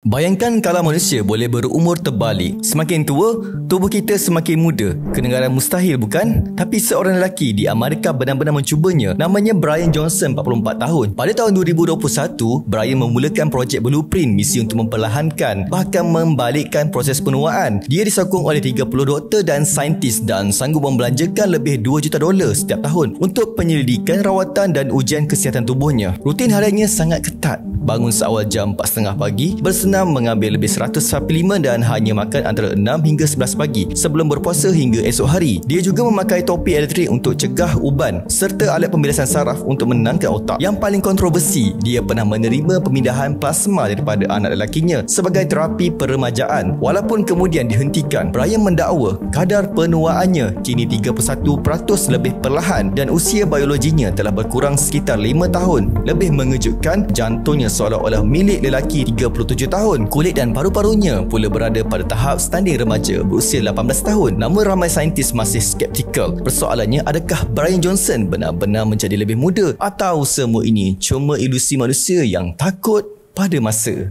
Bayangkan kalau manusia boleh berumur terbalik. Semakin tua, tubuh kita semakin muda. Kedengaran mustahil bukan? Tapi seorang lelaki di Amerika benar-benar mencubanya. Namanya Brian Johnson, 44 tahun. Pada tahun 2021, Brian memulakan projek Blueprint, misi untuk memperlahankan bahkan membalikkan proses penuaan. Dia disokong oleh 30 doktor dan saintis dan sanggup membelanjakan lebih $2 juta setiap tahun untuk penyelidikan, rawatan dan ujian kesihatan tubuhnya. Rutin hariannya sangat ketat. Bangun seawal jam 4.30 pagi, bersenam mengambil lebih 100 suplemen dan hanya makan antara 6 hingga 11 pagi sebelum berpuasa hingga esok hari. Dia juga memakai topi elektrik untuk cegah uban serta alat pembiasan saraf untuk menenangkan otak. Yang paling kontroversi, dia pernah menerima pemindahan plasma daripada anak lelakinya sebagai terapi peremajaan. Walaupun kemudian dihentikan, Brian mendakwa kadar penuaannya kini 31% lebih perlahan dan usia biologinya telah berkurang sekitar 5 tahun. Lebih mengejutkan, jantungnya seolah-olah milik lelaki 37 tahun. Kulit dan paru-parunya pula berada pada tahap standing remaja berusia 18 tahun. Namun ramai saintis masih skeptikal. Persoalannya, adakah Brian Johnson benar-benar menjadi lebih muda atau semua ini cuma ilusi manusia yang takut pada masa?